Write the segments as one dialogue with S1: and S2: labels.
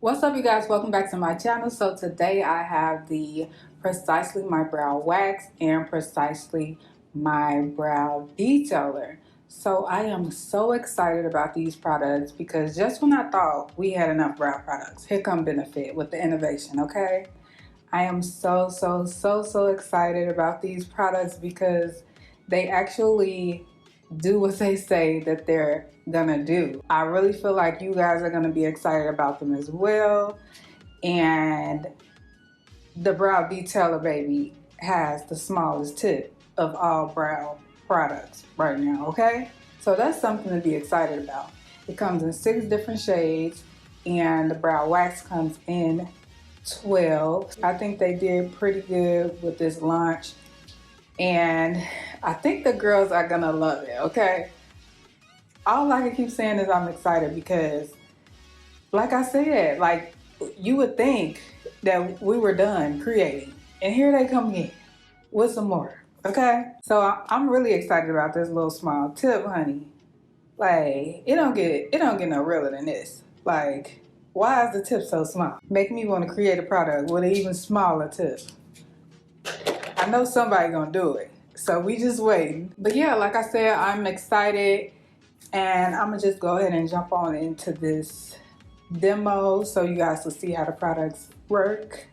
S1: What's up, you guys? Welcome back to my channel. So today I have the Precisely My Brow Wax and Precisely My Brow Detailer. So I am so excited about these products because just when I thought we had enough brow products, here come Benefit with the innovation, okay? I am so excited about these products because they actually do what they say that they're gonna do. I really feel like you guys are gonna be excited about them as well. And the brow detailer baby has the smallest tip of all brow products right now, okay? So that's something to be excited about. It comes in 6 different shades and the brow wax comes in 12. I think they did pretty good with this launch and I think the girls are gonna love it, okay? All I can keep saying is I'm excited because, like I said, like you would think that we were done creating, and here they come again with some more. Okay, so I'm really excited about this little small tip, honey. Like it don't get no realer than this. Like, why is the tip so small? Make me want to create a product with an even smaller tip. I know somebody gonna do it, so we just waiting. But yeah, like I said, I'm excited. And I'm gonna just go ahead and jump on into this demo so you guys will see how the products work.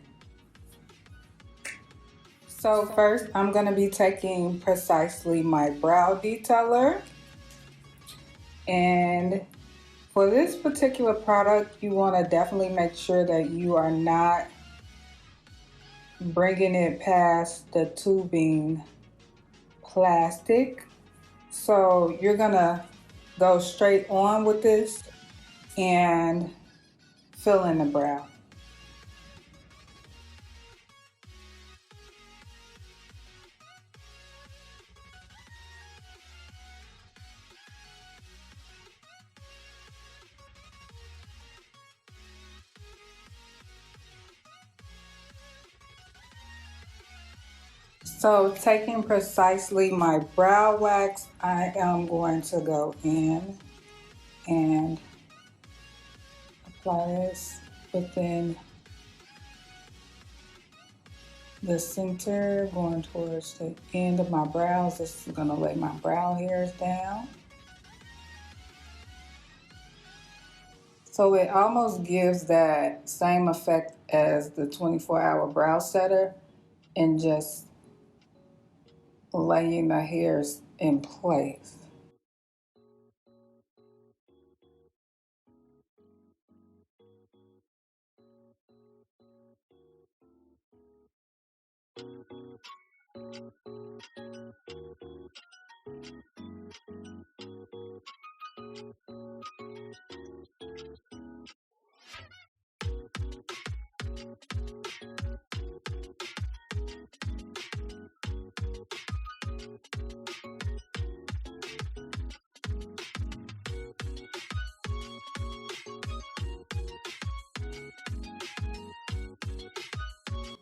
S1: So first, I'm gonna be taking Precisely My Brow Detailer. And for this particular product, you wanna definitely make sure that you are not bringing it past the tubing plastic. So you're gonna go straight on with this and fill in the brow. So taking Precisely My Brow Wax, I am going to go in and apply this within the center, going towards the end of my brows. This is going to lay my brow hairs down. So it almost gives that same effect as the 24-hour brow setter and just laying the hairs in place.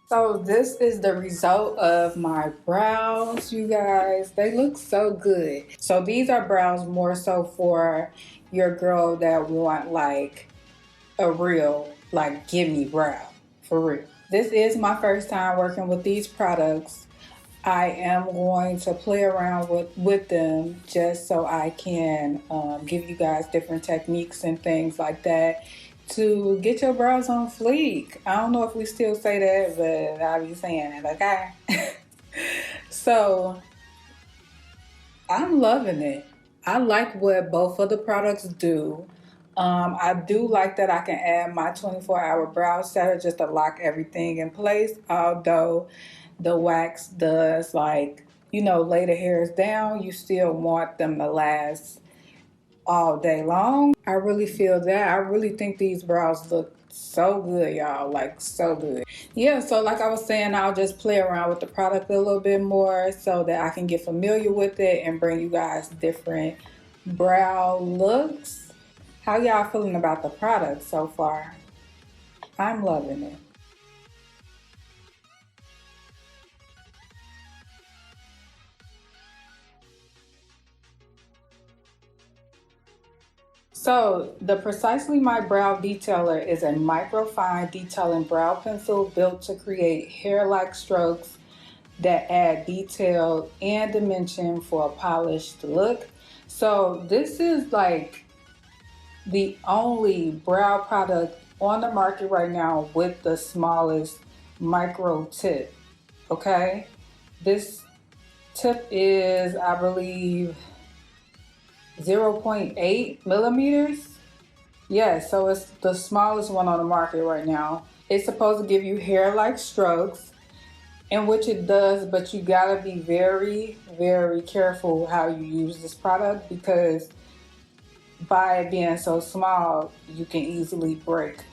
S1: So this is the result of my brows, you guys. They look so good. So these are brows more so for your girl that want like a real, like, give me brow, for real. This is my first time working with these products. I am going to play around with them just so I can give you guys different techniques and things like that to get your brows on fleek. I don't know if we still say that, but I'll be saying it, okay? So I'm loving it. I like what both of the products do. I do like that I can add my 24-hour brow setter just to lock everything in place, although the wax does, like, you know, lay the hairs down. You still want them to last all day long. I really feel that. I really think these brows look so good, y'all, like so good. Yeah, so like I was saying, I'll just play around with the product a little bit more so that I can get familiar with it and bring you guys different brow looks. How y'all feeling about the product so far? I'm loving it. So the Precisely My Brow Detailer is a microfine detailing brow pencil built to create hair-like strokes that add detail and dimension for a polished look. So this is like the only brow product on the market right now with the smallest micro tip. Okay, this tip is, I believe, 0.8 millimeters. Yeah, so it's the smallest one on the market right now. It's supposed to give you hair-like strokes, in which it does, but you gotta be very, very careful how you use this product, because by it being so small, you can easily break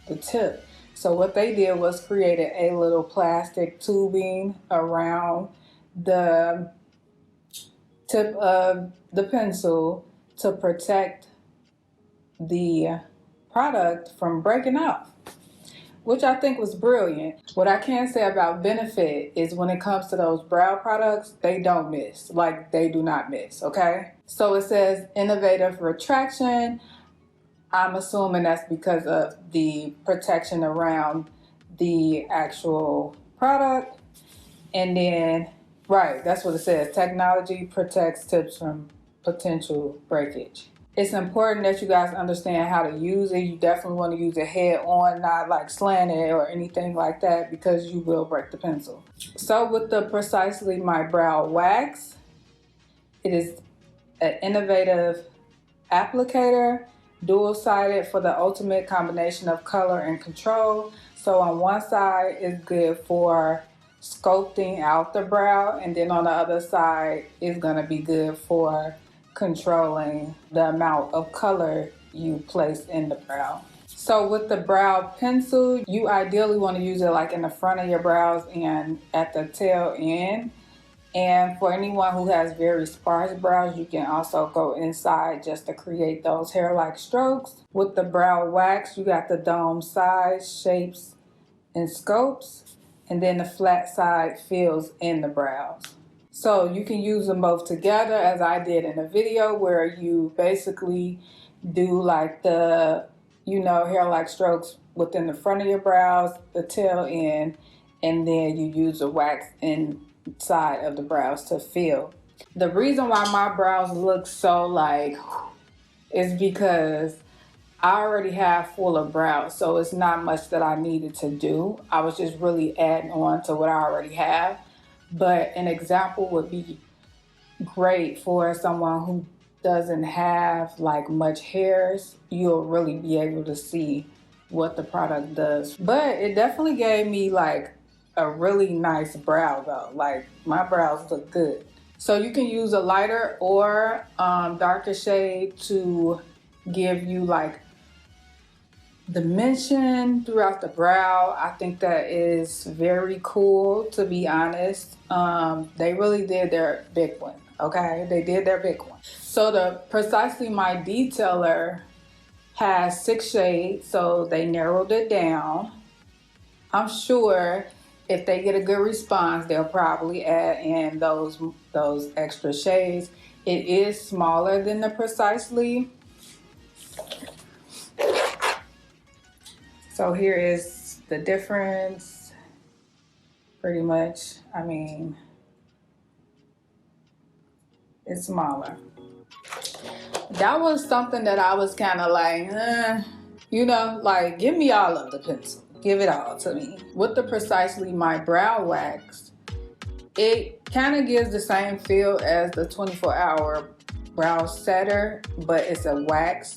S1: the tip. So what they did was created a little plastic tubing around the tip of the pencil to protect the product from breaking off, which I think was brilliant. What I can say about Benefit is when it comes to those brow products, they don't miss. Like, they do not miss, okay? So it says innovative retraction. I'm assuming that's because of the protection around the actual product. And then, right, that's what it says. Technology protects tips from potential breakage. It's important that you guys understand how to use it. You definitely want to use it head on, not like slanted or anything like that, because you will break the pencil. So with the Precisely My Brow Wax, it is an innovative applicator, dual-sided for the ultimate combination of color and control. So on one side it's good for sculpting out the brow, and then on the other side is going to be good for controlling the amount of color you place in the brow. So with the brow pencil, you ideally want to use it like in the front of your brows and at the tail end. And for anyone who has very sparse brows, you can also go inside just to create those hair-like strokes. With the brow wax, you got the dome size, shapes, and scopes, and then the flat side fills in the brows. So you can use them both together, as I did in the video, where you basically do like the, hair-like strokes within the front of your brows, the tail end, and then you use the wax inside of the brows to fill. The reason why my brows look so is because I already have fuller brows, so it's not much that I needed to do. I was just really adding on to what I already have. But an example would be great for someone who doesn't have like much hairs. You'll really be able to see what the product does. But it definitely gave me like a really nice brow though. Like, my brows look good. So you can use a lighter or darker shade to give you like dimension throughout the brow. I think that is very cool, to be honest. They really did their big one, okay? They did their big one. So the Precisely My Detailer has 6 shades, so they narrowed it down. I'm sure if they get a good response, they'll probably add in those extra shades. It is smaller than the Precisely. So here is the difference, pretty much. I mean, it's smaller. That was something that I was kind of like, like, give me all of the pencil. Give it all to me. With the Precisely My Brow Wax, it kind of gives the same feel as the 24-hour brow setter, but it's a wax.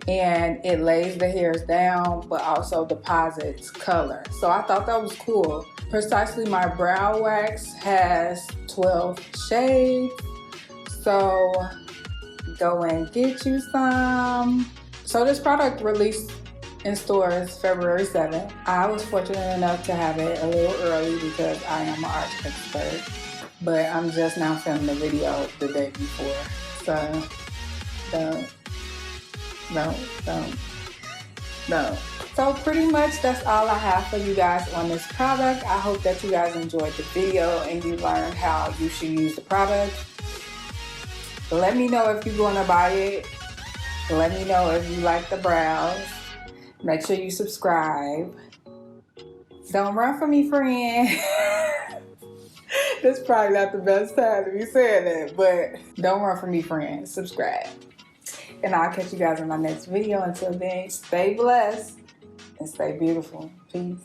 S1: And it lays the hairs down, but also deposits color. So I thought that was cool. Precisely My Brow Wax has 12 shades. So go and get you some. So this product released in stores February 7th. I was fortunate enough to have it a little early because I am an art expert. But I'm just now filming the video the day before. So no. So pretty much that's all I have for you guys on this product. I hope that you guys enjoyed the video and you learned how you should use the product. Let me know if you're going to buy it. Let me know if you like the brows. Make sure you subscribe. Don't run from me, friend. This is probably not the best time to be saying that, but don't run from me, friend. Subscribe. And I'll catch you guys in my next video. Until then, stay blessed and stay beautiful. Peace.